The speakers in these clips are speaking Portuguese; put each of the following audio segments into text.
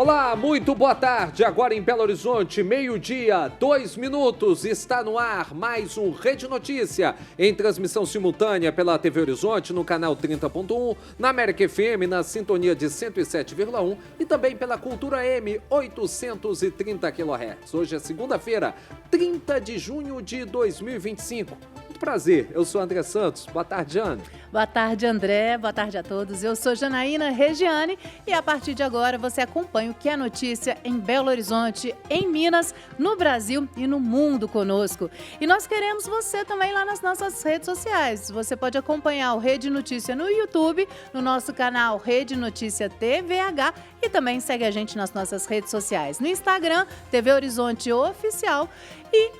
Olá, muito boa tarde. Agora em Belo Horizonte, meio-dia, 2 minutos. Está no ar mais um Rede Notícia, em transmissão simultânea pela TV Horizonte, no canal 30.1, na América FM, na sintonia de 107,1 e também pela Cultura M, 830 kHz. Hoje é segunda-feira, 30 de junho de 2025. Muito prazer, eu sou André Santos. Boa tarde, Ana. Boa tarde, André. Boa tarde a todos. Eu sou Janaína Regiane e a partir de agora você acompanha o que é notícia em Belo Horizonte, em Minas, no Brasil e no mundo conosco. E nós queremos você também lá nas nossas redes sociais. Você pode acompanhar o Rede Notícia no YouTube, no nosso canal Rede Notícia TVH e também segue a gente nas nossas redes sociais. No Instagram, TV Horizonte Oficial e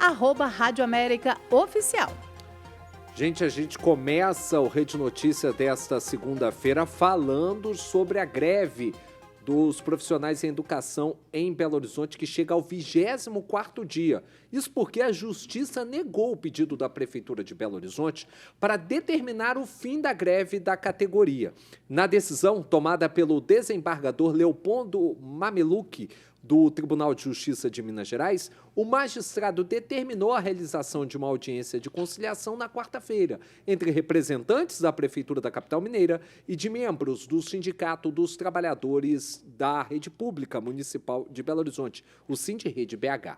@Rádio América Oficial. Gente, a gente começa o Rede Notícia desta segunda-feira falando sobre a greve dos profissionais em educação em Belo Horizonte, que chega ao 24º dia. Isso porque a Justiça negou o pedido da Prefeitura de Belo Horizonte para determinar o fim da greve da categoria. Na decisão tomada pelo desembargador Leopoldo Mameluque, do Tribunal de Justiça de Minas Gerais, o magistrado determinou a realização de uma audiência de conciliação na quarta-feira entre representantes da Prefeitura da capital mineira e de membros do Sindicato dos Trabalhadores da Rede Pública Municipal de Belo Horizonte, o Sindirrede BH.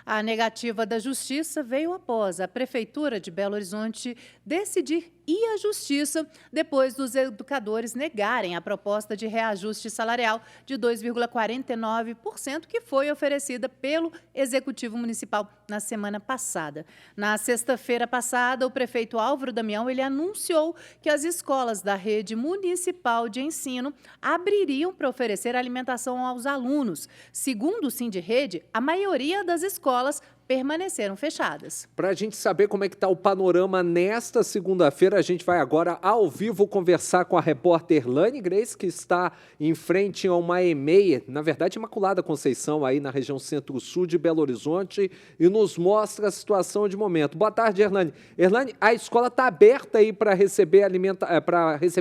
A negativa da Justiça veio após a Prefeitura de Belo Horizonte decidir ir à Justiça depois dos educadores negarem a proposta de reajuste salarial de 2,49% que foi oferecida pelo Executivo Municipal na semana passada. Na sexta-feira passada, o prefeito Álvaro Damião ele anunciou que as escolas da rede municipal de ensino abririam para oferecer alimentação aos alunos. Segundo o Sindirrede, a maioria das escolas permaneceram fechadas. Para a gente saber como é que está o panorama nesta segunda-feira, a gente vai agora ao vivo conversar com a repórter Lani Grace, que está em frente a uma EMEI, na verdade Imaculada Conceição, aí na região centro-sul de Belo Horizonte, e nos mostra a situação de momento. Boa tarde, Erlane. Erlane, a escola está aberta aí para receber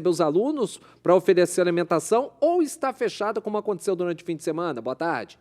os alunos, para oferecer alimentação, ou está fechada como aconteceu durante o fim de semana? Boa tarde.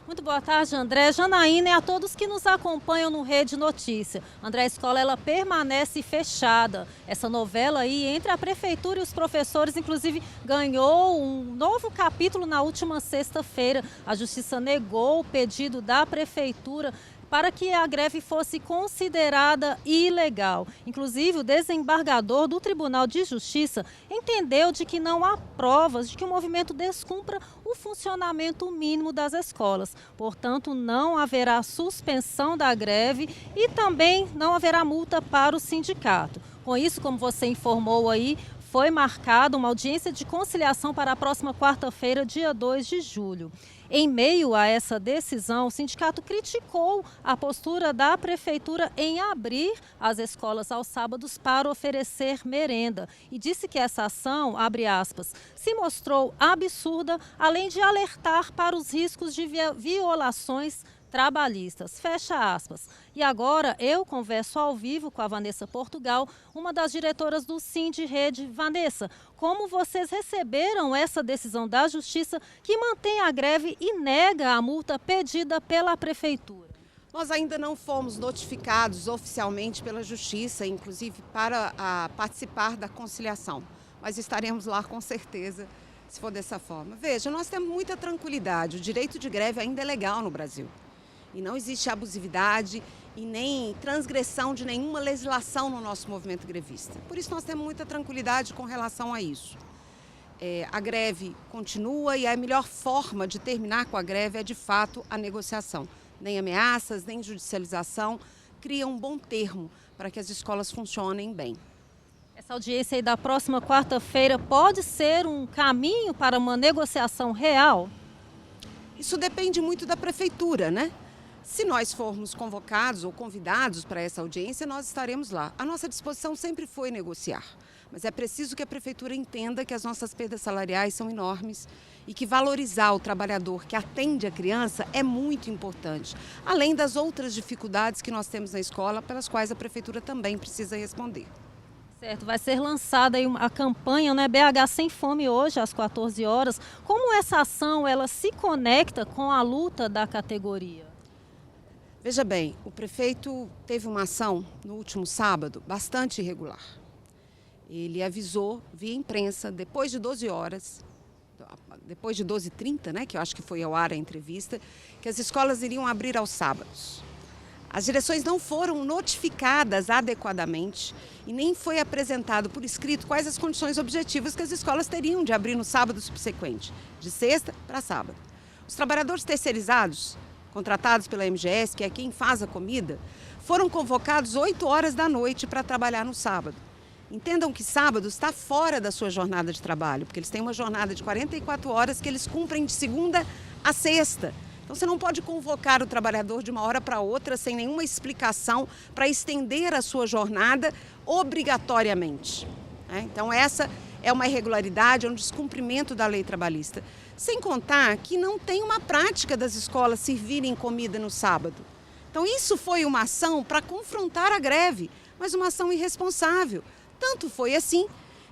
Muito boa tarde, André, Janaína e a todos que nos acompanham no Rede Notícia. André, a escola ela permanece fechada. Essa novela aí entre a prefeitura e os professores, inclusive, ganhou um novo capítulo na última sexta-feira. A Justiça negou o pedido da prefeitura para que a greve fosse considerada ilegal. Inclusive, o desembargador do Tribunal de Justiça entendeu de que não há provas de que o movimento descumpra o funcionamento mínimo das escolas. Portanto, não haverá suspensão da greve e também não haverá multa para o sindicato. Com isso, como você informou aí, foi marcada uma audiência de conciliação para a próxima quarta-feira, dia 2 de julho. Em meio a essa decisão, o sindicato criticou a postura da prefeitura em abrir as escolas aos sábados para oferecer merenda e disse que essa ação, abre aspas, se mostrou absurda, além de alertar para os riscos de violações trabalhistas, fecha aspas. E agora eu converso ao vivo com a Vanessa Portugal, uma das diretoras do Sindirrede. Vanessa, como vocês receberam essa decisão da Justiça que mantém a greve e nega a multa pedida pela Prefeitura? Nós ainda não fomos notificados oficialmente pela Justiça, inclusive para participar da conciliação, mas estaremos lá com certeza, se for dessa forma. Veja, nós temos muita tranquilidade, o direito de greve ainda é legal no Brasil. E não existe abusividade e nem transgressão de nenhuma legislação no nosso movimento grevista. Por isso nós temos muita tranquilidade com relação a isso. A greve continua e a melhor forma de terminar com a greve é, de fato, a negociação. Nem ameaças, nem judicialização, cria um bom termo para que as escolas funcionem bem. Essa audiência aí da próxima quarta-feira pode ser um caminho para uma negociação real? Isso depende muito da prefeitura, né? Se nós formos convocados ou convidados para essa audiência, nós estaremos lá. A nossa disposição sempre foi negociar, mas é preciso que a prefeitura entenda que as nossas perdas salariais são enormes e que valorizar o trabalhador que atende a criança é muito importante, além das outras dificuldades que nós temos na escola, pelas quais a prefeitura também precisa responder. Certo, vai ser lançada aí a campanha, né, BH Sem Fome hoje às 14 horas. Como essa ação ela se conecta com a luta da categoria? Veja bem, o prefeito teve uma ação no último sábado bastante irregular. Ele avisou via imprensa, depois de 12 horas, depois de 12h30, né, que eu acho que foi ao ar a entrevista, que as escolas iriam abrir aos sábados. As direções não foram notificadas adequadamente e nem foi apresentado por escrito quais as condições objetivas que as escolas teriam de abrir no sábado subsequente, de sexta para sábado. Os trabalhadores terceirizados, contratados pela MGS, que é quem faz a comida, foram convocados 8 horas da noite para trabalhar no sábado. Entendam que sábado está fora da sua jornada de trabalho, porque eles têm uma jornada de 44 horas que eles cumprem de segunda a sexta. Então, você não pode convocar o trabalhador de uma hora para outra sem nenhuma explicação para estender a sua jornada obrigatoriamente. Então, essa é uma irregularidade, é um descumprimento da lei trabalhista. Sem contar que não tem uma prática das escolas servirem comida no sábado. Então, isso foi uma ação para confrontar a greve, mas uma ação irresponsável. Tanto foi assim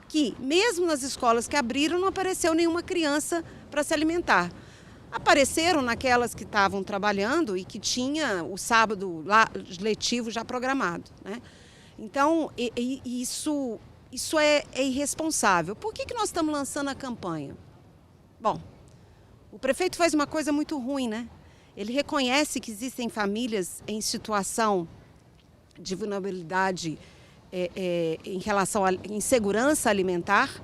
que, mesmo nas escolas que abriram, não apareceu nenhuma criança para se alimentar. Apareceram naquelas que estavam trabalhando e que tinha o sábado letivo já programado, né? Então, isso é irresponsável. Por que nós estamos lançando a campanha? Bom, o prefeito faz uma coisa muito ruim, né? Ele reconhece que existem famílias em situação de vulnerabilidade em relação à insegurança alimentar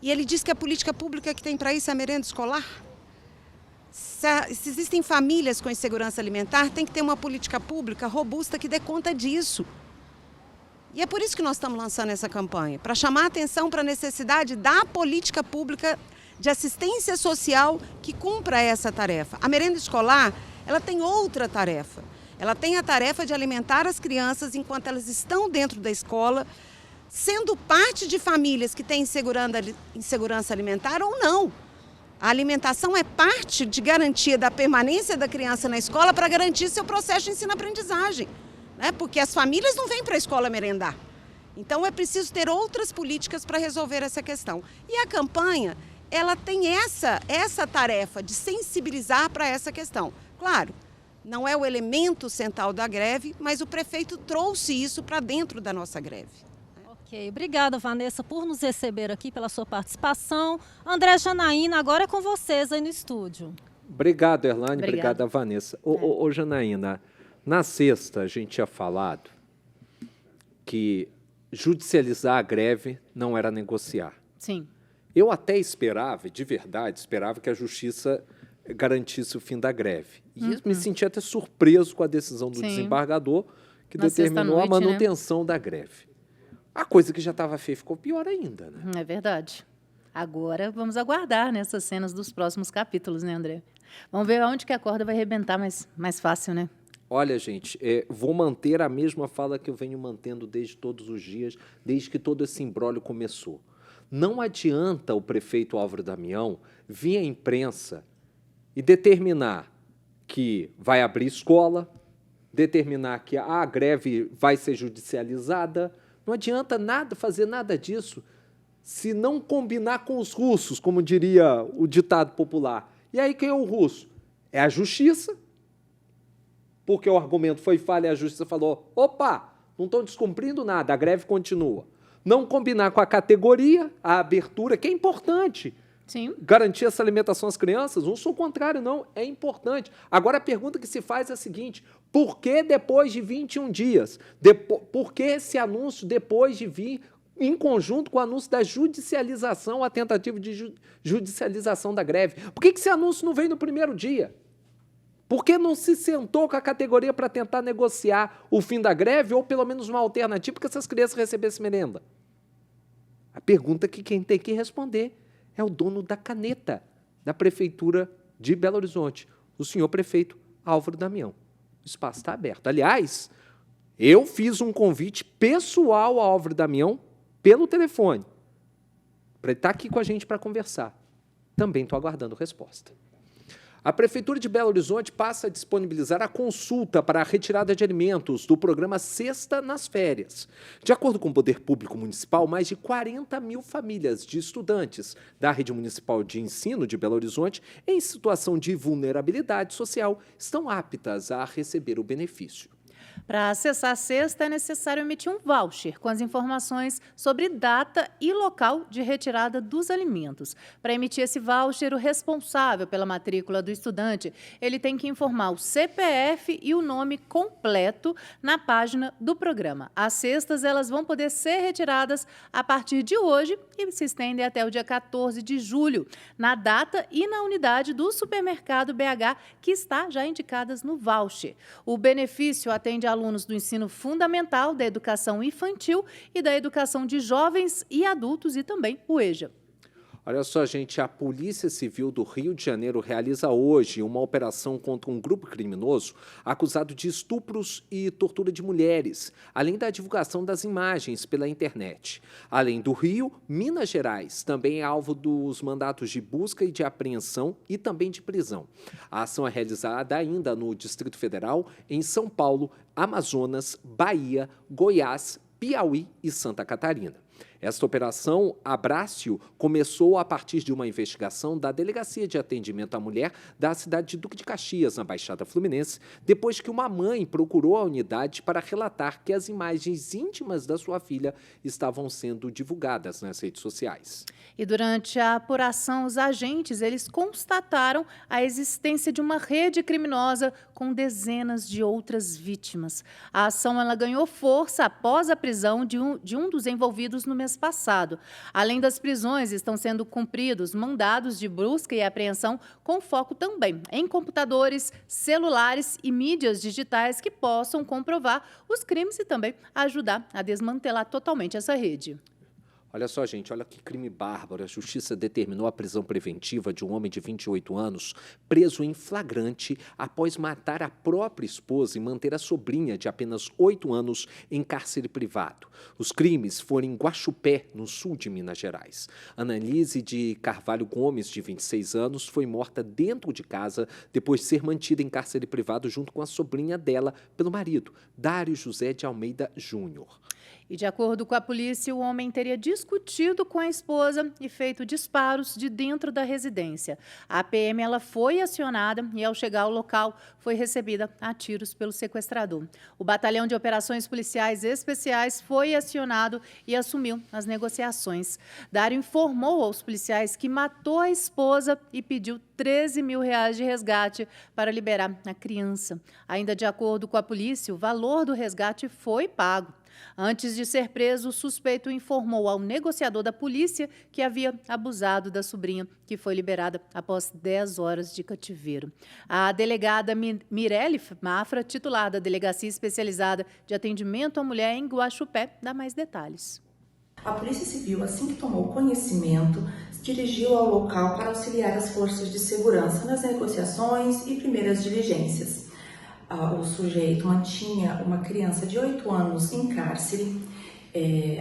e ele diz que a política pública que tem para isso é a merenda escolar. Se existem famílias com insegurança alimentar, tem que ter uma política pública robusta que dê conta disso. E é por isso que nós estamos lançando essa campanha, para chamar a atenção para a necessidade da política pública de assistência social que cumpra essa tarefa. A merenda escolar, ela tem outra tarefa. Ela tem a tarefa de alimentar as crianças enquanto elas estão dentro da escola, sendo parte de famílias que têm insegurança alimentar ou não. A alimentação é parte de garantia da permanência da criança na escola para garantir seu processo de ensino-aprendizagem, né? Porque as famílias não vêm para a escola merendar. Então é preciso ter outras políticas para resolver essa questão. E a campanha, ela tem essa tarefa de sensibilizar para essa questão. Claro, não é o elemento central da greve, mas o prefeito trouxe isso para dentro da nossa greve. Ok, obrigada, Vanessa, por nos receber aqui, pela sua participação. André, Janaína, agora é com vocês aí no estúdio. Obrigado, Erlane. Obrigada, Vanessa. Ô, Janaína, na sexta a gente tinha falado que judicializar a greve não era negociar. Sim. Eu até esperava, de verdade, esperava que a justiça garantisse o fim da greve. E me senti até surpreso com a decisão do desembargador, que determinou a manutenção da greve. A coisa que já estava feia ficou pior ainda, né? É verdade. Agora vamos aguardar nessas cenas dos próximos capítulos, né, André? Vamos ver onde que a corda vai arrebentar mais fácil, né? Olha, gente, vou manter a mesma fala que eu venho mantendo desde todos os dias, desde que todo esse imbróglio começou. Não adianta o prefeito Álvaro Damião vir à imprensa e determinar que vai abrir escola, determinar que a greve vai ser judicializada. Não adianta fazer nada disso se não combinar com os russos, como diria o ditado popular. E aí quem é o russo? É a justiça, porque o argumento foi falha e a justiça falou, opa, não estão descumprindo nada, a greve continua. Não combinar com a categoria, a abertura, que é importante. Sim. Garantir essa alimentação às crianças, não sou contrário, não, é importante. Agora, a pergunta que se faz é a seguinte, por que depois de 21 dias? Por que esse anúncio depois de vir em conjunto com o anúncio da judicialização, a tentativa de judicialização da greve? Por que esse anúncio não veio no primeiro dia? Por que não se sentou com a categoria para tentar negociar o fim da greve ou pelo menos uma alternativa para que essas crianças recebessem merenda? A pergunta que quem tem que responder é o dono da caneta da Prefeitura de Belo Horizonte, o senhor prefeito Álvaro Damião. O espaço está aberto. Aliás, eu fiz um convite pessoal ao Álvaro Damião pelo telefone para ele estar aqui com a gente para conversar. Também estou aguardando resposta. A Prefeitura de Belo Horizonte passa a disponibilizar a consulta para a retirada de alimentos do programa Cesta nas Férias. De acordo com o Poder Público Municipal, mais de 40 mil famílias de estudantes da Rede Municipal de Ensino de Belo Horizonte, em situação de vulnerabilidade social, estão aptas a receber o benefício. Para acessar a cesta, é necessário emitir um voucher com as informações sobre data e local de retirada dos alimentos. Para emitir esse voucher, o responsável pela matrícula do estudante, ele tem que informar o CPF e o nome completo na página do programa. As cestas, elas vão poder ser retiradas a partir de hoje e se estendem até o dia 14 de julho, na data e na unidade do supermercado BH, que está já indicadas no voucher. O benefício atende alunos do ensino fundamental, da educação infantil e da educação de jovens e adultos e também o EJA. Olha só, gente, a Polícia Civil do Rio de Janeiro realiza hoje uma operação contra um grupo criminoso acusado de estupros e tortura de mulheres, além da divulgação das imagens pela internet. Além do Rio, Minas Gerais também é alvo dos mandatos de busca e de apreensão e também de prisão. A ação é realizada ainda no Distrito Federal, em São Paulo, Amazonas, Bahia, Goiás, Piauí e Santa Catarina. Esta operação, Abrácio, começou a partir de uma investigação da Delegacia de Atendimento à Mulher da cidade de Duque de Caxias, na Baixada Fluminense, depois que uma mãe procurou a unidade para relatar que as imagens íntimas da sua filha estavam sendo divulgadas nas redes sociais. E durante a apuração, os agentes eles constataram a existência de uma rede criminosa com dezenas de outras vítimas. A ação ela ganhou força após a prisão de um dos envolvidos no mês passado. Além das prisões, estão sendo cumpridos mandados de busca e apreensão com foco também em computadores, celulares e mídias digitais que possam comprovar os crimes e também ajudar a desmantelar totalmente essa rede. Olha só, gente, olha que crime bárbaro. A Justiça determinou a prisão preventiva de um homem de 28 anos, preso em flagrante após matar a própria esposa e manter a sobrinha de apenas 8 anos em cárcere privado. Os crimes foram em Guaxupé, no sul de Minas Gerais. Annalise de Carvalho Gomes, de 26 anos, foi morta dentro de casa depois de ser mantida em cárcere privado junto com a sobrinha dela pelo marido, Dário José de Almeida Júnior. E, de acordo com a polícia, o homem teria discutido com a esposa e feito disparos de dentro da residência. A PM ela foi acionada e, ao chegar ao local, foi recebida a tiros pelo sequestrador. O Batalhão de Operações Policiais Especiais foi acionado e assumiu as negociações. Dário informou aos policiais que matou a esposa e pediu R$13 mil de resgate para liberar a criança. Ainda de acordo com a polícia, o valor do resgate foi pago. Antes de ser preso, o suspeito informou ao negociador da polícia que havia abusado da sobrinha, que foi liberada após 10 horas de cativeiro. A delegada Mirelle Mafra, titular da Delegacia Especializada de Atendimento à Mulher em Guaxupé, dá mais detalhes. A Polícia Civil, assim que tomou conhecimento, se dirigiu ao local para auxiliar as forças de segurança nas negociações e primeiras diligências. O sujeito mantinha uma criança de 8 anos em cárcere.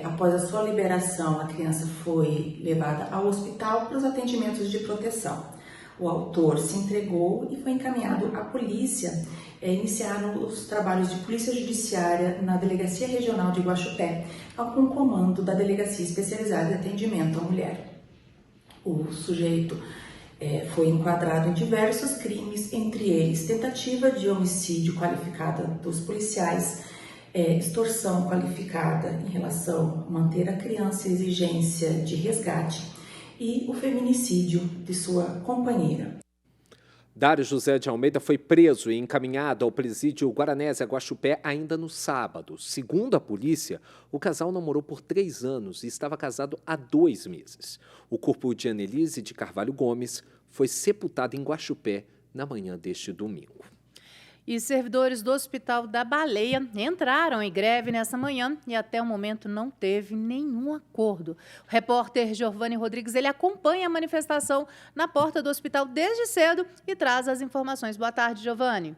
Após a sua liberação, a criança foi levada ao hospital para os atendimentos de proteção. O autor se entregou e foi encaminhado à polícia. Iniciaram os trabalhos de polícia judiciária na Delegacia Regional de Guaxupé, com o comando da Delegacia Especializada de Atendimento à Mulher. O sujeito foi enquadrado em diversos crimes, entre eles tentativa de homicídio qualificada dos policiais, extorsão qualificada em relação a manter a criança e exigência de resgate e o feminicídio de sua companheira. Dário José de Almeida foi preso e encaminhado ao presídio Guaranésia Guaxupé ainda no sábado. Segundo a polícia, o casal namorou por 3 anos e estava casado há 2 meses. O corpo de Annelise de Carvalho Gomes foi sepultado em Guaxupé na manhã deste domingo. E servidores do Hospital da Baleia entraram em greve nessa manhã e até o momento não teve nenhum acordo. O repórter Giovanni Rodrigues ele acompanha a manifestação na porta do hospital desde cedo e traz as informações. Boa tarde, Giovanni.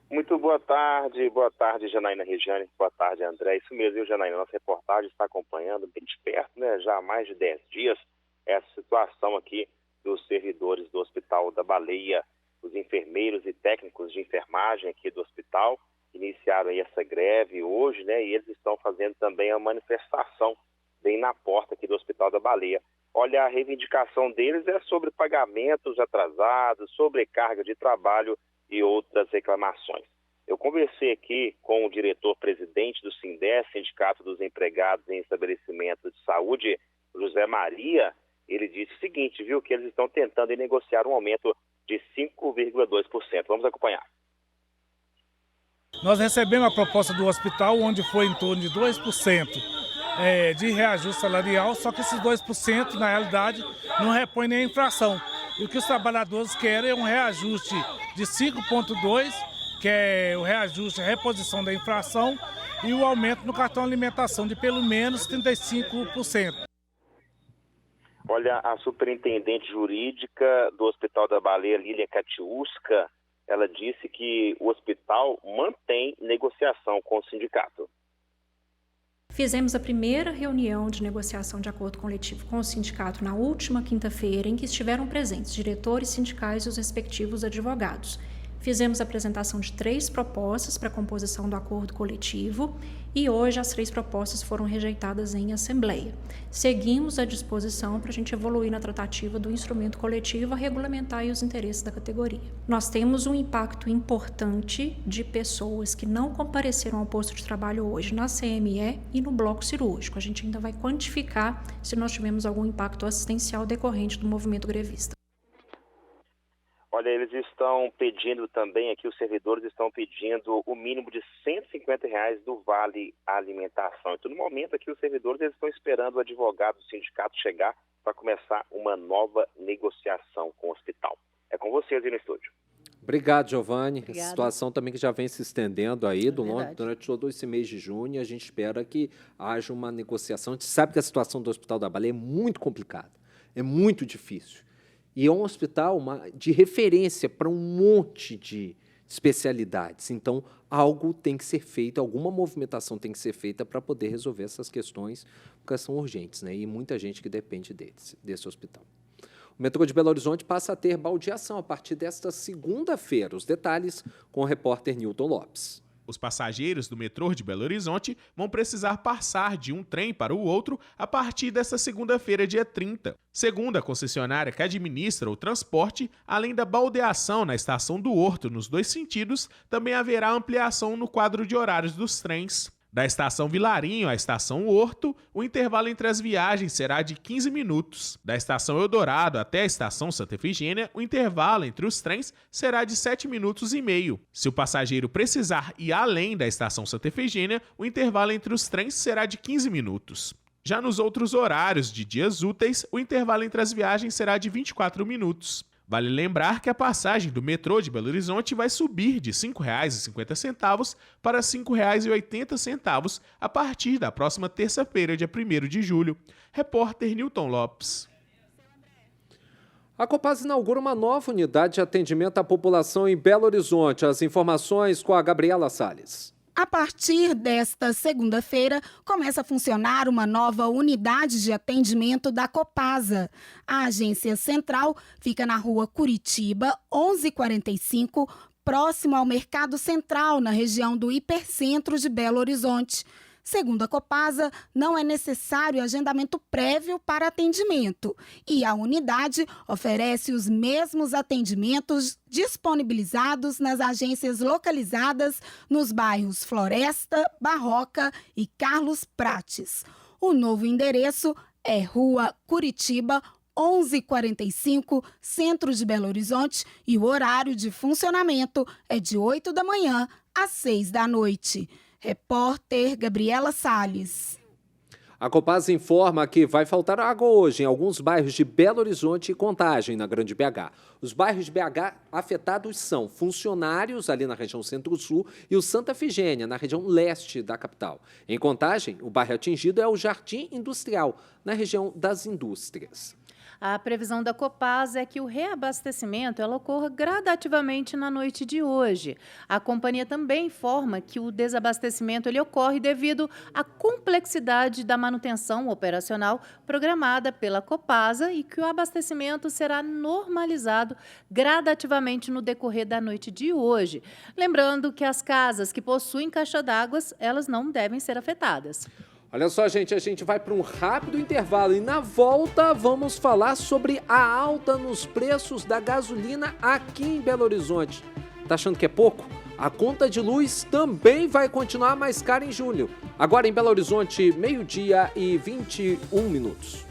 Muito boa tarde, Janaína Regiane, boa tarde, André. Isso mesmo, viu, Janaína? Nossa reportagem está acompanhando bem de perto, né? Já há mais de 10 dias, essa situação aqui dos servidores do Hospital da Baleia, os enfermeiros e técnicos de enfermagem aqui do hospital, iniciaram aí essa greve hoje, né? E eles estão fazendo também a manifestação bem na porta aqui do Hospital da Baleia. Olha, a reivindicação deles é sobre pagamentos atrasados, sobrecarga de trabalho e outras reclamações. Eu conversei aqui com o diretor-presidente do SINDES, Sindicato dos Empregados em Estabelecimentos de Saúde, José Maria. Ele disse o seguinte, viu, que eles estão tentando negociar um aumento de 5,2%. Vamos acompanhar. Nós recebemos a proposta do hospital, onde foi em torno de 2% de reajuste salarial, só que esses 2%, na realidade, não repõe nem a inflação. E o que os trabalhadores querem é um reajuste de 5,2%, que é o reajuste, a reposição da inflação, e o aumento no cartão alimentação de pelo menos 35%. Olha, a superintendente jurídica do Hospital da Baleia, Lília Katiuska, ela disse que o hospital mantém negociação com o sindicato. Fizemos a primeira reunião de negociação de acordo coletivo com o sindicato na última quinta-feira, em que estiveram presentes diretores sindicais e os respectivos advogados. Fizemos a apresentação de 3 propostas para a composição do acordo coletivo e hoje as 3 propostas foram rejeitadas em assembleia. Seguimos à disposição para a gente evoluir na tratativa do instrumento coletivo a regulamentar os interesses da categoria. Nós temos um impacto importante de pessoas que não compareceram ao posto de trabalho hoje na CME e no bloco cirúrgico. A gente ainda vai quantificar se nós tivemos algum impacto assistencial decorrente do movimento grevista. Olha, eles estão pedindo também aqui, os servidores estão pedindo o mínimo de R$150 do Vale Alimentação. Então, no momento aqui, os servidores eles estão esperando o advogado do sindicato chegar para começar uma nova negociação com o hospital. É com vocês aí no estúdio. Obrigado, Giovanni. Obrigada. A situação também que já vem se estendendo aí durante todo esse mês de junho. A gente espera que haja uma negociação. A gente sabe que a situação do Hospital da Baleia é muito complicada, é muito difícil. E é um hospital de referência para um monte de especialidades. Então, algo tem que ser feito, alguma movimentação tem que ser feita para poder resolver essas questões, porque são urgentes, né? E muita gente que depende desse hospital. O metrô de Belo Horizonte passa a ter baldeação a partir desta segunda-feira. Os detalhes com o repórter Newton Lopes. Os passageiros do metrô de Belo Horizonte vão precisar passar de um trem para o outro a partir desta segunda-feira, dia 30. Segundo a concessionária que administra o transporte, além da baldeação na estação do Horto nos 2 sentidos, também haverá ampliação no quadro de horários dos trens. Da estação Vilarinho à estação Horto, o intervalo entre as viagens será de 15 minutos. Da estação Eldorado até a estação Santa Efigênia, o intervalo entre os trens será de 7 minutos e meio. Se o passageiro precisar ir além da estação Santa Efigênia, o intervalo entre os trens será de 15 minutos. Já nos outros horários de dias úteis, o intervalo entre as viagens será de 24 minutos. Vale lembrar que a passagem do metrô de Belo Horizonte vai subir de R$ 5,50 para R$ 5,80 a partir da próxima terça-feira, dia 1º de julho. Repórter Newton Lopes. A Copasa inaugura uma nova unidade de atendimento à população em Belo Horizonte. As informações com a Gabriela Salles. A partir desta segunda-feira, começa a funcionar uma nova unidade de atendimento da Copasa. A agência central fica na rua Curitiba, 1145, próximo ao Mercado Central, na região do Hipercentro de Belo Horizonte. Segundo a Copasa, não é necessário agendamento prévio para atendimento e a unidade oferece os mesmos atendimentos disponibilizados nas agências localizadas nos bairros Floresta, Barroca e Carlos Prates. O novo endereço é Rua Curitiba, 1145, centro de Belo Horizonte, e o horário de funcionamento é de 8 da manhã às 6 da noite. Repórter Gabriela Salles. A Copasa informa que vai faltar água hoje em alguns bairros de Belo Horizonte e Contagem, na Grande BH. Os bairros de BH afetados são funcionários ali na região Centro-Sul e o Santa Efigênia, na região leste da capital. Em Contagem, o bairro atingido é o Jardim Industrial, na região das indústrias. A previsão da Copasa é que o reabastecimento ocorra gradativamente na noite de hoje. A companhia também informa que o desabastecimento ocorre devido à complexidade da manutenção operacional programada pela Copasa e que o abastecimento será normalizado gradativamente no decorrer da noite de hoje. Lembrando que as casas que possuem caixa d'água, elas não devem ser afetadas. Olha só, gente, a gente vai para um rápido intervalo e na volta vamos falar sobre a alta nos preços da gasolina aqui em Belo Horizonte. Tá achando que é pouco? A conta de luz também vai continuar mais cara em julho. Agora em Belo Horizonte, 12h21.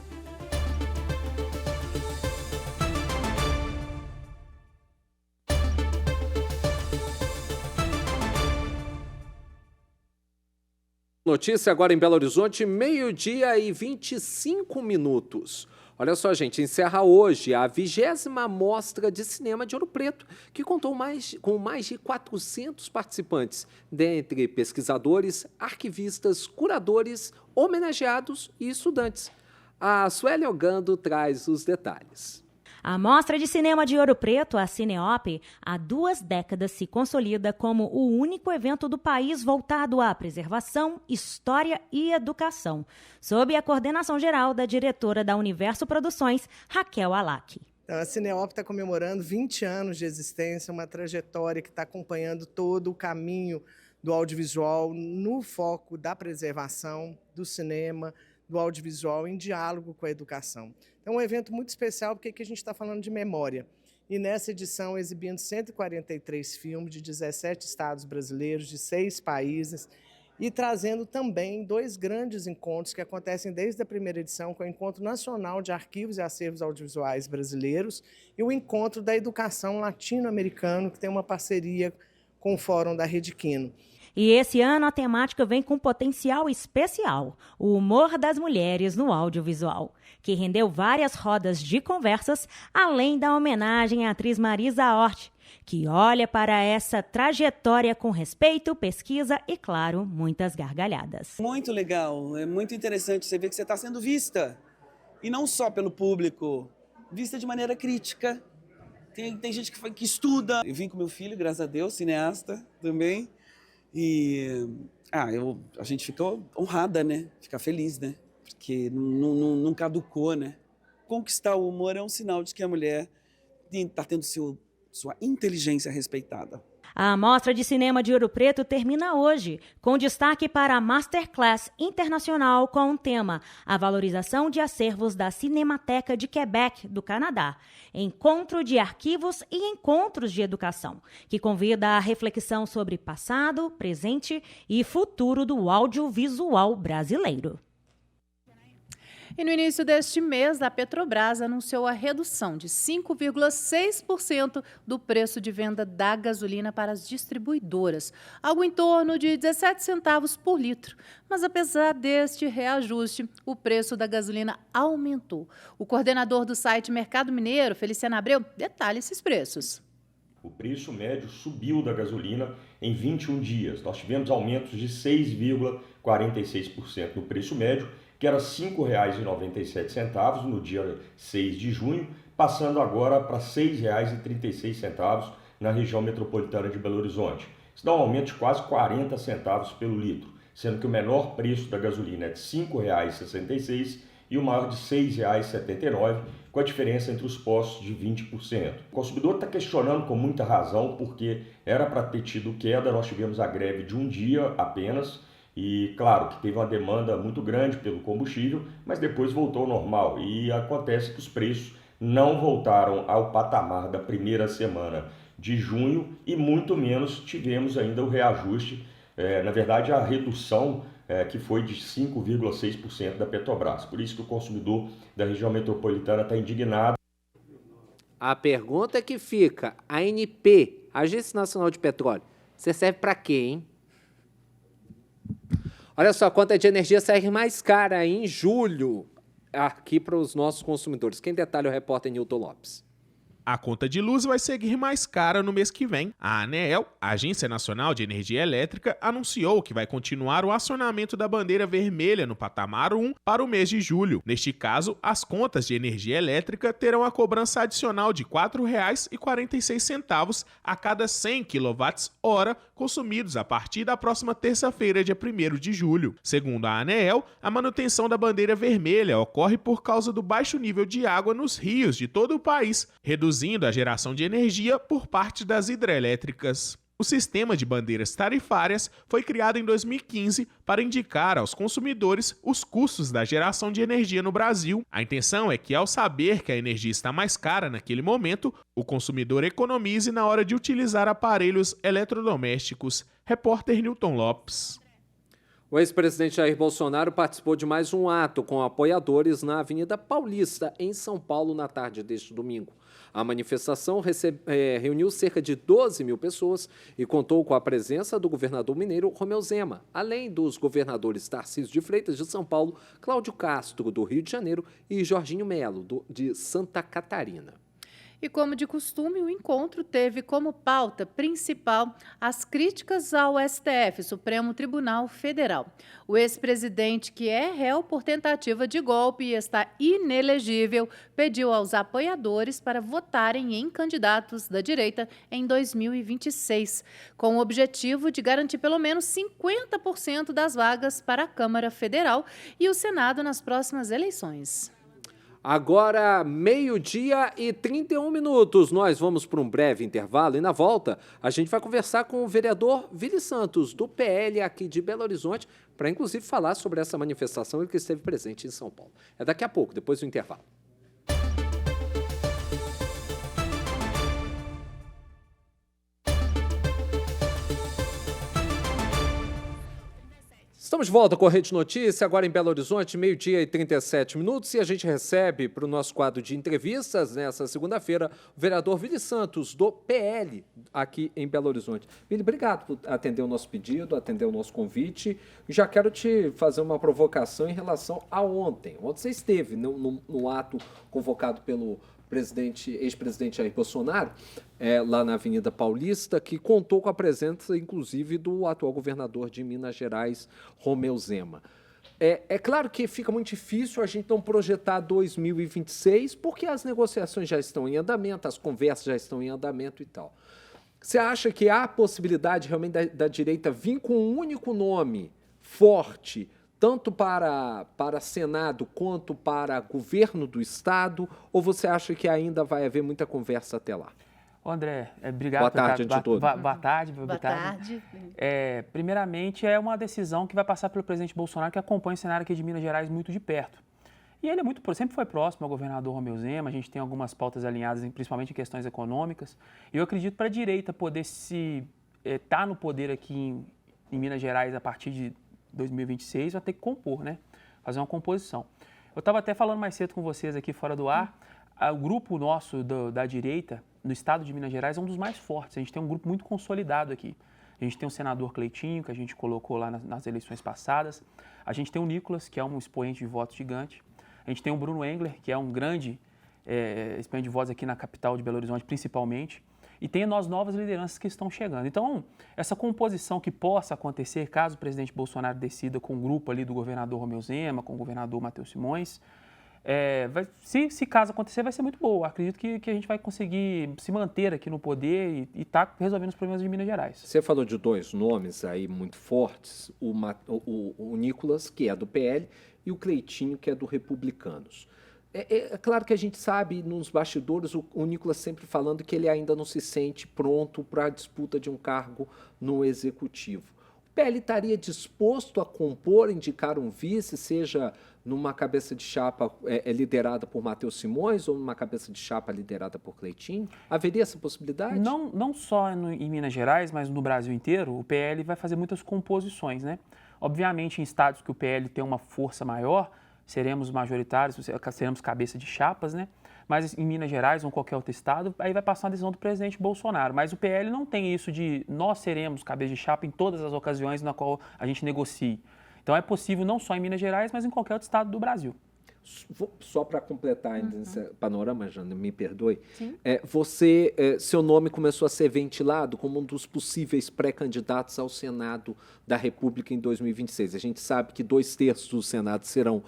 Notícia agora em Belo Horizonte, 12h25. Olha só, gente, encerra hoje a 20ª Mostra de Cinema de Ouro Preto, que contou com mais de 400 participantes, dentre pesquisadores, arquivistas, curadores, homenageados e estudantes. A Sueli Ogando traz os detalhes. A Mostra de Cinema de Ouro Preto, a Cineop, há 2 décadas se consolida como o único evento do país voltado à preservação, história e educação, sob a coordenação geral da diretora da Universo Produções, Raquel Alac. A Cineop está comemorando 20 anos de existência, uma trajetória que está acompanhando todo o caminho do audiovisual no foco da preservação, do cinema, do audiovisual em diálogo com a educação. É um evento muito especial porque aqui a gente está falando de memória. E nessa edição exibindo 143 filmes de 17 estados brasileiros, de 6 países, e trazendo também 2 grandes encontros que acontecem desde a primeira edição, com o Encontro Nacional de Arquivos e Acervos Audiovisuais Brasileiros e o Encontro da Educação Latino-Americano, que tem uma parceria com o Fórum da Rede Quino. E esse ano a temática vem com potencial especial, o humor das mulheres no audiovisual, que rendeu várias rodas de conversas, além da homenagem à atriz Marisa Hort, que olha para essa trajetória com respeito, pesquisa e, claro, muitas gargalhadas. Muito legal, é muito interessante você ver que você está sendo vista, e não só pelo público, vista de maneira crítica. Tem gente que estuda. Eu vim com meu filho, graças a Deus, cineasta também. E a gente ficou honrada, né? Fica feliz, né? Porque não caducou, né? Conquistar o humor é um sinal de que a mulher está tendo sua inteligência respeitada. A Mostra de Cinema de Ouro Preto termina hoje, com destaque para a Masterclass Internacional com o tema A Valorização de Acervos da Cinemateca de Quebec, do Canadá, Encontro de Arquivos e Encontros de Educação, que convida à reflexão sobre passado, presente e futuro do audiovisual brasileiro. E no início deste mês, a Petrobras anunciou a redução de 5,6% do preço de venda da gasolina para as distribuidoras, algo em torno de 17 centavos por litro. Mas apesar deste reajuste, o preço da gasolina aumentou. O coordenador do site Mercado Mineiro, Feliciano Abreu, detalha esses preços. O preço médio subiu da gasolina em 21 dias. Nós tivemos aumentos de 6,46% no preço médio, que era R$ 5,97 no dia 6 de junho, passando agora para R$ 6,36 na região metropolitana de Belo Horizonte. Isso dá um aumento de quase 40 centavos pelo litro, sendo que o menor preço da gasolina é de R$ 5,66 e o maior de R$ 6,79, com a diferença entre os postos de 20%. O consumidor está questionando com muita razão, porque era para ter tido queda, nós tivemos a greve de um dia apenas, e claro que teve uma demanda muito grande pelo combustível, mas depois voltou ao normal. E acontece que os preços não voltaram ao patamar da primeira semana de junho e muito menos tivemos ainda o reajuste, na verdade a redução que foi de 5,6% da Petrobras. Por isso que o consumidor da região metropolitana está indignado. A pergunta que fica, a ANP, Agência Nacional de Petróleo, você serve para quê, hein? Olha só, a conta de energia segue mais cara em julho aqui para os nossos consumidores. Quem detalha é o repórter Nilton Lopes. A conta de luz vai seguir mais cara no mês que vem. A ANEEL, a Agência Nacional de Energia Elétrica, anunciou que vai continuar o acionamento da bandeira vermelha no patamar 1 para o mês de julho. Neste caso, as contas de energia elétrica terão a cobrança adicional de R$ 4,46 a cada 100 kWh consumidos a partir da próxima terça-feira, dia 1º de julho. Segundo a ANEEL, a manutenção da bandeira vermelha ocorre por causa do baixo nível de água nos rios de todo o país, reduzindo a geração de energia por parte das hidrelétricas. O sistema de bandeiras tarifárias foi criado em 2015 para indicar aos consumidores os custos da geração de energia no Brasil. A intenção é que, ao saber que a energia está mais cara naquele momento, o consumidor economize na hora de utilizar aparelhos eletrodomésticos. Repórter Newton Lopes. O ex-presidente Jair Bolsonaro participou de mais um ato com apoiadores na Avenida Paulista, em São Paulo, na tarde deste domingo. A manifestação reuniu cerca de 12 mil pessoas e contou com a presença do governador mineiro Romeu Zema, além dos governadores Tarcísio de Freitas, de São Paulo, Cláudio Castro, do Rio de Janeiro, e Jorginho Melo, de Santa Catarina. E como de costume, o encontro teve como pauta principal as críticas ao STF, Supremo Tribunal Federal. O ex-presidente, que é réu por tentativa de golpe e está inelegível, pediu aos apoiadores para votarem em candidatos da direita em 2026, com o objetivo de garantir pelo menos 50% das vagas para a Câmara Federal e o Senado nas próximas eleições. Agora, 12h31. Nós vamos para um breve intervalo e, na volta, a gente vai conversar com o vereador Vili Santos, do PL aqui de Belo Horizonte, para, inclusive, falar sobre essa manifestação que esteve presente em São Paulo. É daqui a pouco, depois do intervalo. Estamos de volta com a Rede Notícia, agora em Belo Horizonte, 12h37, e a gente recebe para o nosso quadro de entrevistas, nessa segunda-feira, o vereador Vili Santos, do PL, aqui em Belo Horizonte. Vili, obrigado por atender o nosso pedido, atender o nosso convite. Já quero te fazer uma provocação em relação a ontem. Ontem você esteve no ato convocado pelo ex-presidente Jair Bolsonaro, lá na Avenida Paulista, que contou com a presença, inclusive, do atual governador de Minas Gerais, Romeu Zema. É claro que fica muito difícil a gente não projetar 2026, porque as negociações já estão em andamento, as conversas já estão em andamento e tal. Você acha que há possibilidade realmente da direita vir com um único nome forte, tanto para Senado quanto para governo do Estado, ou você acha que ainda vai haver muita conversa até lá? André, obrigado. Boa tarde, ante tudo. Boa tarde. Boa tarde. Primeiramente, é uma decisão que vai passar pelo presidente Bolsonaro, que acompanha o cenário aqui de Minas Gerais muito de perto. E ele sempre foi próximo ao governador Romeu Zema, a gente tem algumas pautas alinhadas, principalmente em questões econômicas, e eu acredito para a direita poder estar no poder aqui em Minas Gerais a partir de 2026, vai ter que compor, né? Fazer uma composição. Eu estava até falando mais cedo com vocês aqui fora do ar, o grupo nosso da direita, no estado de Minas Gerais, é um dos mais fortes. A gente tem um grupo muito consolidado aqui. A gente tem o senador Cleitinho, que a gente colocou lá nas eleições passadas. A gente tem o Nicolas, que é um expoente de votos gigante. A gente tem o Bruno Engler, que é um grande expoente de votos aqui na capital de Belo Horizonte, principalmente. E tem as novas lideranças que estão chegando. Então, essa composição que possa acontecer, caso o presidente Bolsonaro decida com o grupo ali do governador Romeu Zema, com o governador Matheus Simões, se caso acontecer, vai ser muito boa. Acredito que a gente vai conseguir se manter aqui no poder e estar resolvendo os problemas de Minas Gerais. Você falou de dois nomes aí muito fortes, o Nicolas, que é do PL, e o Cleitinho, que é do Republicanos. É claro que a gente sabe, nos bastidores, o Nicolas sempre falando que ele ainda não se sente pronto para a disputa de um cargo no Executivo. O PL estaria disposto a compor, indicar um vice, seja numa cabeça de chapa liderada por Matheus Simões ou numa cabeça de chapa liderada por Cleitinho? Haveria essa possibilidade? Não só em Minas Gerais, mas no Brasil inteiro, o PL vai fazer muitas composições, né? Obviamente, em estados que o PL tem uma força maior, seremos majoritários, seremos cabeça de chapas, né? Mas em Minas Gerais ou em qualquer outro estado, aí vai passar uma decisão do presidente Bolsonaro. Mas o PL não tem isso de nós seremos cabeça de chapa em todas as ocasiões na qual a gente negocie. Então é possível não só em Minas Gerais, mas em qualquer outro estado do Brasil. Só para completar ainda esse panorama, Jana, me perdoe, seu nome começou a ser ventilado como um dos possíveis pré-candidatos ao Senado da República em 2026. A gente sabe que 2/3 do Senado serão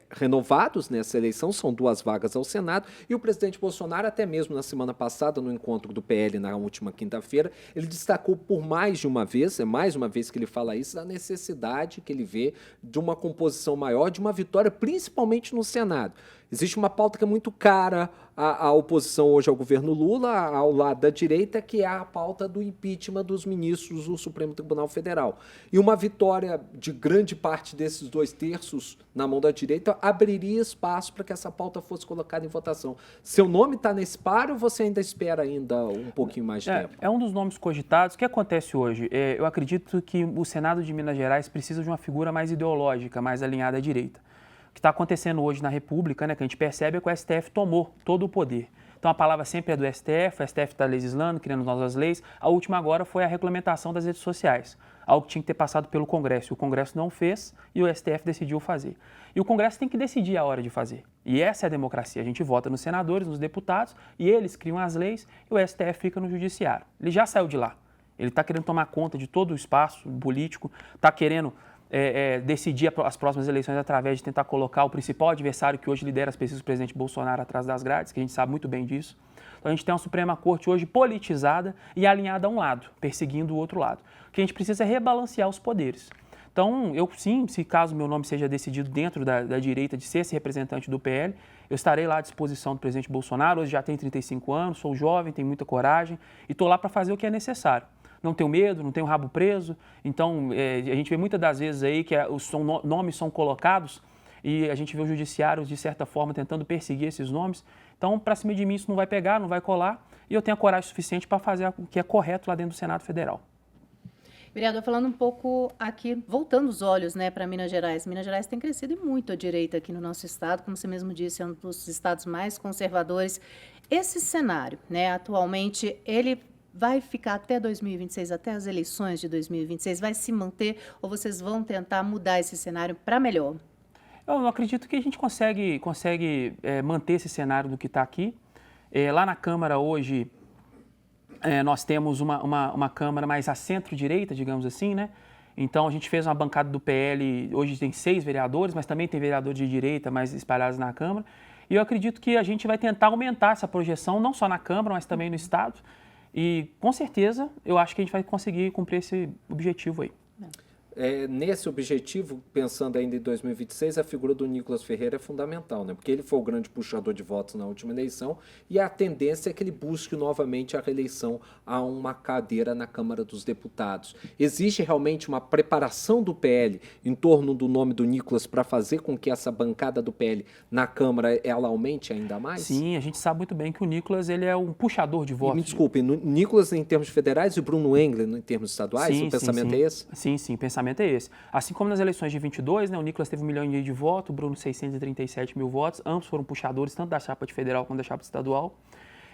renovados nessa eleição, são 2 vagas ao Senado, e o presidente Bolsonaro, até mesmo na semana passada, no encontro do PL na última quinta-feira, ele destacou por mais de uma vez, é mais uma vez que ele fala isso, da necessidade que ele vê de uma composição maior, de uma vitória, principalmente no Senado. Existe uma pauta que é muito cara à oposição hoje ao governo Lula, ao lado da direita, que é a pauta do impeachment dos ministros do Supremo Tribunal Federal. E uma vitória de grande parte desses 2/3 na mão da direita abriria espaço para que essa pauta fosse colocada em votação. Seu nome está nesse páreo ou você ainda espera ainda um pouquinho mais de tempo? É um dos nomes cogitados. O que acontece hoje? Eu acredito que o Senado de Minas Gerais precisa de uma figura mais ideológica, mais alinhada à direita. O que está acontecendo hoje na República, né, que a gente percebe, é que o STF tomou todo o poder. Então a palavra sempre é do STF, o STF está legislando, criando novas leis. A última agora foi a regulamentação das redes sociais, algo que tinha que ter passado pelo Congresso. O Congresso não fez e o STF decidiu fazer. E o Congresso tem que decidir a hora de fazer. E essa é a democracia. A gente vota nos senadores, nos deputados, e eles criam as leis e o STF fica no judiciário. Ele já saiu de lá. Ele está querendo tomar conta de todo o espaço político, está querendo decidir as próximas eleições através de tentar colocar o principal adversário que hoje lidera as pesquisas do presidente Bolsonaro atrás das grades, que a gente sabe muito bem disso. Então a gente tem uma Suprema Corte hoje politizada e alinhada a um lado, perseguindo o outro lado. O que a gente precisa é rebalancear os poderes. Então, eu sim, se caso meu nome seja decidido dentro da direita de ser esse representante do PL, eu estarei lá à disposição do presidente Bolsonaro. Hoje já tenho 35 anos, sou jovem, tenho muita coragem e estou lá para fazer o que é necessário. Não tenho medo, não tenho rabo preso. Então, a gente vê muitas das vezes aí que os nomes são colocados e a gente vê o judiciário, de certa forma, tentando perseguir esses nomes. Então, para cima de mim, isso não vai pegar, não vai colar e eu tenho a coragem suficiente para fazer o que é correto lá dentro do Senado Federal. Vereador, falando um pouco aqui, voltando os olhos, né, para Minas Gerais. Minas Gerais tem crescido muito a direita aqui no nosso estado, como você mesmo disse, é um dos estados mais conservadores. Esse cenário, né, atualmente, ele vai ficar até 2026, até as eleições de 2026? Vai se manter ou vocês vão tentar mudar esse cenário para melhor? Eu acredito que a gente consegue manter esse cenário do que está aqui. Lá na Câmara hoje, nós temos uma Câmara mais à centro-direita, digamos assim, né? Então a gente fez uma bancada do PL, hoje tem 6 vereadores, mas também tem vereadores de direita mais espalhados na Câmara. E eu acredito que a gente vai tentar aumentar essa projeção, não só na Câmara, mas também no Estado. E, com certeza, eu acho que a gente vai conseguir cumprir esse objetivo aí. Nesse objetivo, pensando ainda em 2026, a figura do Nicolas Ferreira é fundamental, né? Porque ele foi o grande puxador de votos na última eleição e a tendência é que ele busque novamente a reeleição a uma cadeira na Câmara dos Deputados. Existe realmente uma preparação do PL em torno do nome do Nicolas para fazer com que essa bancada do PL na Câmara ela aumente ainda mais? Sim, a gente sabe muito bem que o Nicolas ele é um puxador de votos. Me desculpe, Nicolas em termos federais e o Bruno Engler em termos estaduais? Sim, o pensamento é esse? Sim, o pensamento é esse. Assim como nas eleições de 22, né, o Nicolas teve 1 milhão e meio de votos, o Bruno 637 mil votos, ambos foram puxadores, tanto da chapa de federal quanto da chapa estadual.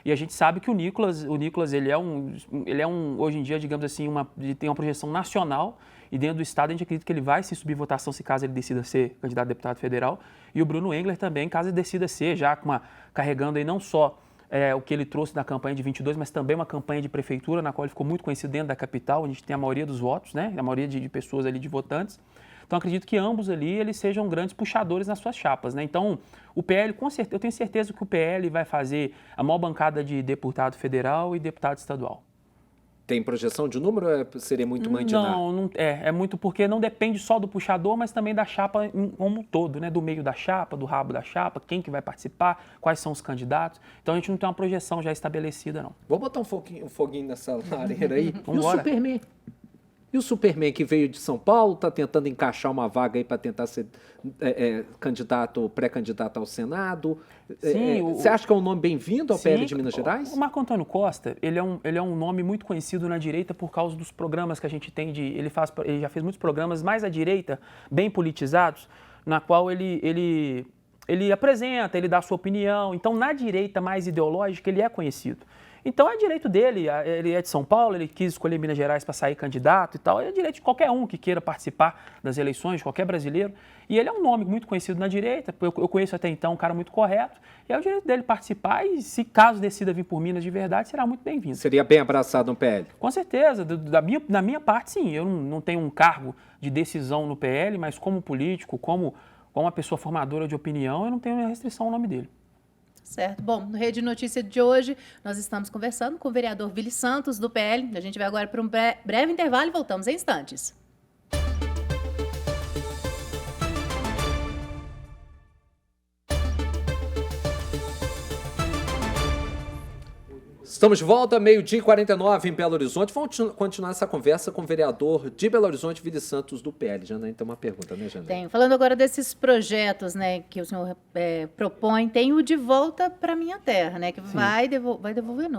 E a gente sabe que o Nicolas ele é um hoje em dia, digamos assim, ele tem uma projeção nacional e dentro do estado a gente acredita que ele vai se subir votação se caso ele decida ser candidato a deputado federal. E o Bruno Engler também, caso ele decida ser, já carregando aí não só o que ele trouxe na campanha de 22, mas também uma campanha de prefeitura, na qual ele ficou muito conhecido dentro da capital, onde a gente tem a maioria dos votos, né? A maioria de pessoas ali, de votantes. Então, acredito que ambos ali, eles sejam grandes puxadores nas suas chapas, né? Então, o PL, com certeza, eu tenho certeza que o PL vai fazer a maior bancada de deputado federal e deputado estadual. Tem projeção de número ou seria muito mandinar? Não é muito porque não depende só do puxador, mas também da chapa como um todo, né? Do meio da chapa, do rabo da chapa, quem que vai participar, quais são os candidatos. Então a gente não tem uma projeção já estabelecida, não. Vou botar um foguinho nessa lareira aí. E o Vambora. Superman? E o Superman que veio de São Paulo, está tentando encaixar uma vaga aí para tentar ser pré-candidato ao Senado. Sim, você acha que é um nome bem-vindo ao PL de Minas Gerais? O Marco Antônio Costa, ele é um nome muito conhecido na direita por causa dos programas que a gente tem ele já fez muitos programas mais à direita, bem politizados, na qual ele apresenta, ele dá a sua opinião. Então, na direita mais ideológica, ele é conhecido. Então é direito dele, ele é de São Paulo, ele quis escolher Minas Gerais para sair candidato e tal, é direito de qualquer um que queira participar das eleições, de qualquer brasileiro. E ele é um nome muito conhecido na direita, eu conheço até então um cara muito correto, e é o direito dele participar e, se caso decida vir por Minas de verdade, será muito bem-vindo. Seria bem abraçado no PL? Com certeza, da minha parte sim, eu não tenho um cargo de decisão no PL, mas como político, como uma pessoa formadora de opinião, eu não tenho restrição ao nome dele. Certo. Bom, no Rede Notícia de hoje, nós estamos conversando com o vereador Vili Santos, do PL. A gente vai agora para um breve intervalo e voltamos em instantes. Estamos de volta, 12h49 em Belo Horizonte. Vamos continuar essa conversa com o vereador de Belo Horizonte, Vili Santos, do PL. Janaína, tem uma pergunta, né, Janaína? Tenho. Falando agora desses projetos, né, que o senhor propõe, tem o De Volta para Minha Terra, né, que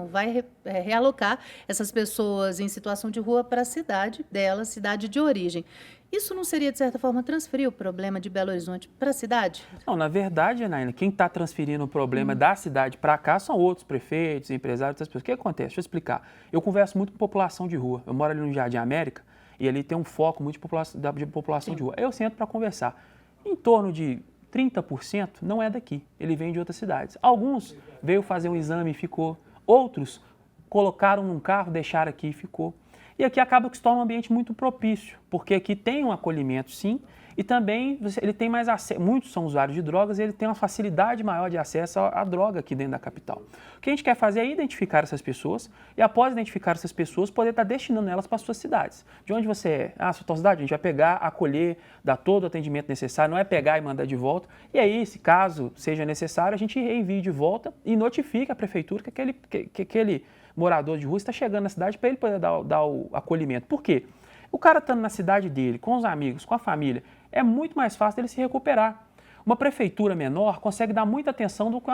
vai realocar essas pessoas em situação de rua para a cidade dela, cidade de origem. Isso não seria, de certa forma, transferir o problema de Belo Horizonte para a cidade? Não, na verdade, Anaína, quem está transferindo o problema da cidade para cá são outros prefeitos, empresários, outras pessoas. O que acontece? Deixa eu explicar. Eu converso muito com população de rua. Eu moro ali no Jardim América e ali tem um foco muito de população de rua. Eu sento para conversar. Em torno de 30% não é daqui. Ele vem de outras cidades. Alguns veio fazer um exame e ficou. Outros colocaram num carro, deixaram aqui e ficou. E aqui acaba que se torna um ambiente muito propício, porque aqui tem um acolhimento, sim, e também ele tem mais acesso, muitos são usuários de drogas, e ele tem uma facilidade maior de acesso à droga aqui dentro da capital. O que a gente quer fazer é identificar essas pessoas, e após identificar essas pessoas, poder estar destinando elas para as suas cidades. De onde você é? Ah, sua cidade, a gente vai pegar, acolher, dar todo o atendimento necessário, não é pegar e mandar de volta, e aí, se caso seja necessário, a gente envie de volta e notifique a prefeitura que aquele morador de rua está chegando na cidade para ele poder dar o acolhimento. Por quê? O cara estando na cidade dele, com os amigos, com a família, é muito mais fácil dele se recuperar. Uma prefeitura menor consegue dar muita atenção do que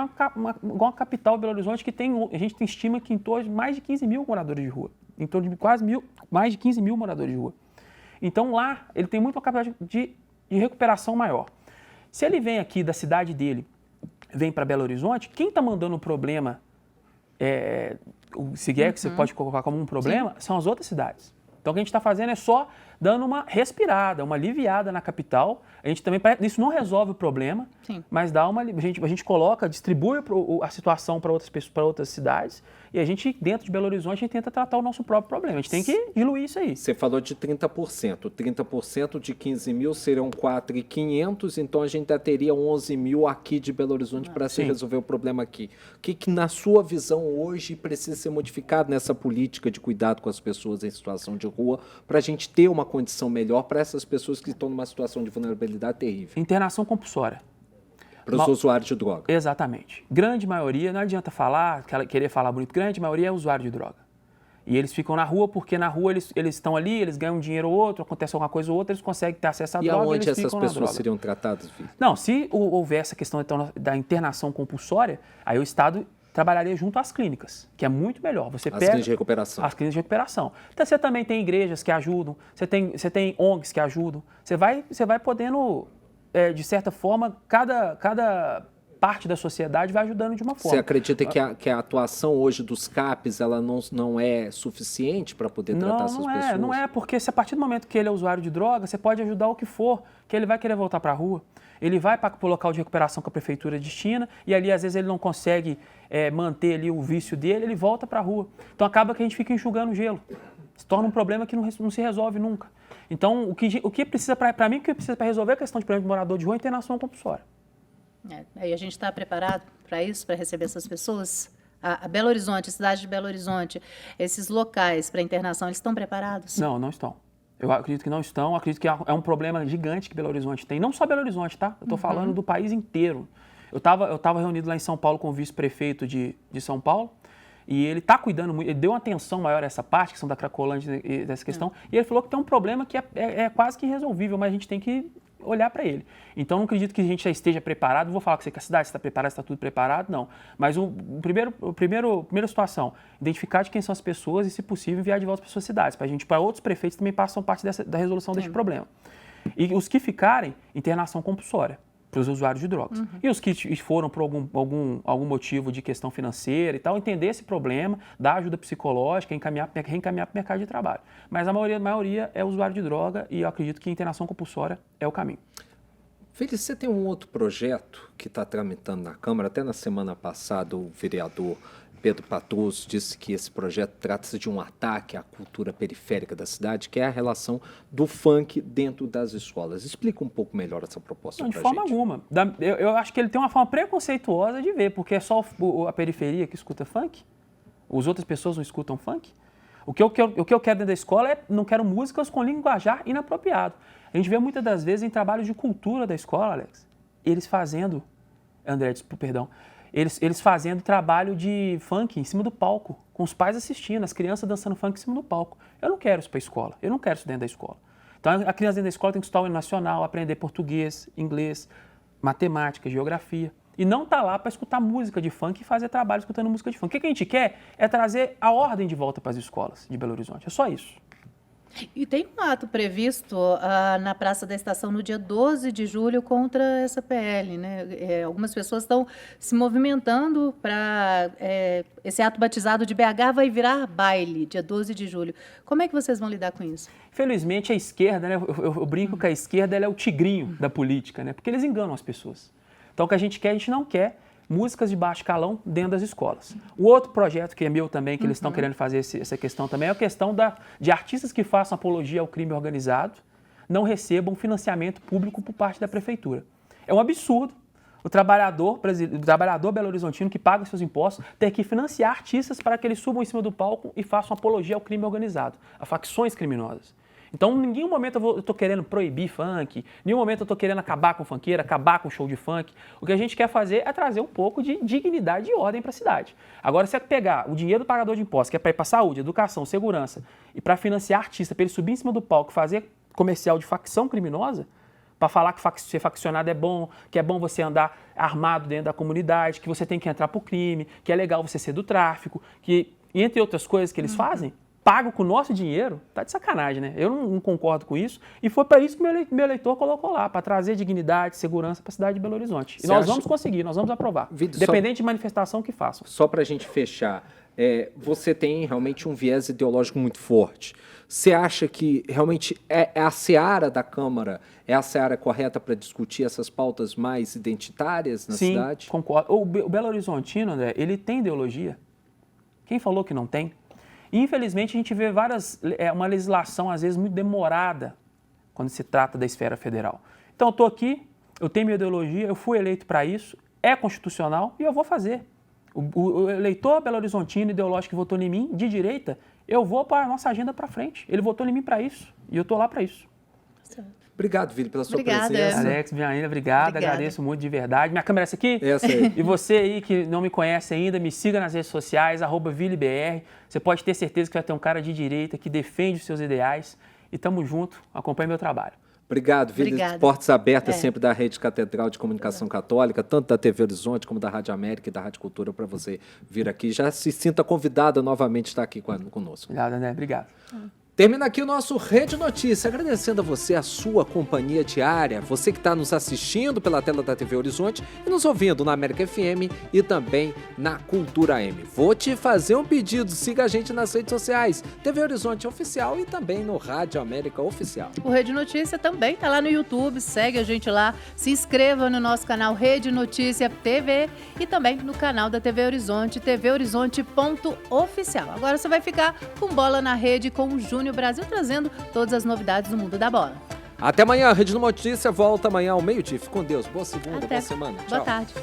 uma capital, Belo Horizonte, que a gente estima que em torno de mais de 15 mil moradores de rua. Em torno de mais de 15 mil moradores de rua. Então lá, ele tem muito uma capacidade de recuperação maior. Se ele vem aqui da cidade dele, vem para Belo Horizonte, quem está mandando o problema, se é que você pode colocar como um problema, são as outras cidades. Então, o que a gente está fazendo é só dando uma respirada, uma aliviada na capital. A gente também, isso não resolve o problema, mas dá a gente coloca, distribui a situação para outras pessoas, para outras cidades, e a gente, dentro de Belo Horizonte, a gente tenta tratar o nosso próprio problema. A gente tem que diluir isso aí. Você falou de 30%. 30% de 15 mil seriam 4.500, então a gente já teria 11 mil aqui de Belo Horizonte para se resolver o problema aqui. O que, na sua visão, hoje precisa ser modificado nessa política de cuidado com as pessoas em situação de rua, para a gente ter uma condição melhor para essas pessoas que estão numa situação de vulnerabilidade terrível? Internação compulsória. Para os usuários de droga. Exatamente. Grande maioria, não adianta falar, querer falar bonito, grande maioria é usuário de droga. E eles ficam na rua porque na rua eles estão ali, eles ganham um dinheiro ou outro, acontece alguma coisa ou outra, eles conseguem ter acesso à droga. E aonde essas pessoas seriam tratadas, Vitor? Não, se houver essa questão então, da internação compulsória, aí o Estado trabalharia junto às clínicas, que é muito melhor. Você pega clínicas de recuperação. As clínicas de recuperação. Então, você também tem igrejas que ajudam, você tem ONGs que ajudam. Você vai podendo, de certa forma, cada parte da sociedade vai ajudando de uma forma. Você acredita que a atuação hoje dos CAPs ela não é suficiente para poder tratar essas pessoas? Não é, porque se a partir do momento que ele é usuário de droga, você pode ajudar o que for, que ele vai querer voltar para a rua. Ele vai para o local de recuperação que a prefeitura destina e ali, às vezes, ele não consegue manter ali o vício dele, ele volta para a rua. Então, acaba que a gente fica enxugando gelo. Se torna um problema que não se resolve nunca. Então, o que precisa, para mim, o que precisa para resolver a questão de problema de morador de rua é internação compulsória. Aí a gente está preparado para isso, para receber essas pessoas? A Belo Horizonte, a cidade de Belo Horizonte, esses locais para internação, eles estão preparados? Não estão. Eu acredito que não estão, acredito que é um problema gigante que Belo Horizonte tem. Não só Belo Horizonte, tá? Eu estou falando do país inteiro. Eu tava reunido lá em São Paulo com o vice-prefeito de São Paulo, e ele está cuidando muito, ele deu uma atenção maior a essa parte, questão da Cracolândia e dessa questão, e ele falou que tem um problema que é quase que irresolvível, mas a gente tem que olhar para ele. Então, não acredito que a gente já esteja preparado. Não vou falar que a cidade está preparada, está tudo preparado, não. Mas a primeira situação, identificar de quem são as pessoas e, se possível, enviar de volta para suas cidades. Para outros prefeitos também passam parte da resolução deste problema. E os que ficarem, internação compulsória. para os usuários de drogas. E os que foram por algum motivo de questão financeira e tal, entender esse problema, dar ajuda psicológica, reencaminhar para o mercado de trabalho. Mas a maioria é usuário de droga e eu acredito que a internação compulsória é o caminho. Feliz, você tem um outro projeto que está tramitando na Câmara. Até na semana passada o vereador Pedro Patoso disse que esse projeto trata-se de um ataque à cultura periférica da cidade, que é a relação do funk dentro das escolas. Explica um pouco melhor essa proposta para a gente. De forma alguma. Eu acho que ele tem uma forma preconceituosa de ver, porque é só a periferia que escuta funk? As outras pessoas não escutam funk? O que eu quero dentro da escola não quero músicas com linguajar inapropriado. A gente vê muitas das vezes em trabalhos de cultura da escola, Alex, eles fazendo trabalho de funk em cima do palco, com os pais assistindo, as crianças dançando funk em cima do palco. Eu não quero isso para a escola, eu não quero isso dentro da escola. Então a criança dentro da escola tem que estudar o hino nacional, aprender português, inglês, matemática, geografia. E não tá lá para escutar música de funk e fazer trabalho escutando música de funk. O que a gente quer é trazer a ordem de volta para as escolas de Belo Horizonte. É só isso. E tem um ato previsto na Praça da Estação no dia 12 de julho contra essa PL, né? Algumas pessoas estão se movimentando para... esse ato batizado de BH vai virar baile, dia 12 de julho. Como é que vocês vão lidar com isso? Felizmente, a esquerda, né? Eu brinco que a esquerda ela é o tigrinho da política, né? Porque eles enganam as pessoas. Então, o que a gente não quer músicas de baixo calão dentro das escolas. O outro projeto que é meu também, que eles estão querendo fazer essa questão também, é a questão de artistas que façam apologia ao crime organizado não recebam financiamento público por parte da prefeitura. É um absurdo o trabalhador belo-horizontino que paga seus impostos ter que financiar artistas para que eles subam em cima do palco e façam apologia ao crime organizado, a facções criminosas. Então, em nenhum momento eu estou querendo proibir funk, em nenhum momento eu estou querendo acabar com o funkeiro, acabar com o show de funk. O que a gente quer fazer é trazer um pouco de dignidade e ordem para a cidade. Agora, se é pegar o dinheiro do pagador de impostos, que é para ir para saúde, educação, segurança, e para financiar artista, para ele subir em cima do palco e fazer comercial de facção criminosa, para falar que ser faccionado é bom, que é bom você andar armado dentro da comunidade, que você tem que entrar para o crime, que é legal você ser do tráfico, que, entre outras coisas que eles fazem, pago com o nosso dinheiro, tá de sacanagem, né? Eu não concordo com isso e foi para isso que meu eleitor colocou lá, para trazer dignidade, segurança para a cidade de Belo Horizonte. E nós vamos conseguir, nós vamos aprovar, independente de manifestação que façam. Só para a gente fechar, você tem realmente um viés ideológico muito forte. Você acha que realmente é a seara da Câmara, é a seara correta para discutir essas pautas mais identitárias na cidade? Sim, concordo. O Belo Horizontino, André, ele tem ideologia. Quem falou que não tem? E, infelizmente, a gente vê uma legislação, às vezes, muito demorada quando se trata da esfera federal. Então, eu estou aqui, eu tenho minha ideologia, eu fui eleito para isso, é constitucional e eu vou fazer. O eleitor belo-horizontino ideológico que votou em mim, de direita, eu vou para a nossa agenda para frente. Ele votou em mim para isso e eu estou lá para isso. Obrigado, Vili, pela sua presença. Alex, Bianina, obrigada, agradeço muito de verdade. Minha câmera é essa aqui? Essa aí. E você aí que não me conhece ainda, me siga nas redes sociais, @ViliBR. Você pode ter certeza que vai ter um cara de direita que defende os seus ideais. E tamo junto, acompanhe meu trabalho. Obrigado, Vili. Portas abertas sempre da Rede Catedral de Comunicação Católica, tanto da TV Horizonte como da Rádio América e da Rádio Cultura, para você vir aqui. Já se sinta convidada novamente a estar aqui conosco. Obrigado, André. Obrigado. Termina aqui o nosso Rede Notícia, agradecendo a você a sua companhia diária, você que está nos assistindo pela tela da TV Horizonte e nos ouvindo na América FM e também na Cultura M. Vou te fazer um pedido, siga a gente nas redes sociais, TV Horizonte Oficial e também no Rádio América Oficial. O Rede Notícia também está lá no YouTube, segue a gente lá, se inscreva no nosso canal Rede Notícia TV e também no canal da TV Horizonte, tvhorizonte.oficial. Agora você vai ficar com Bola na Rede com o Júnior Brasil, trazendo todas as novidades do mundo da bola. Até amanhã, a Rede Notícia volta amanhã ao meio-dia. Fique com Deus. Boa segunda, boa semana. Tchau. Boa tarde.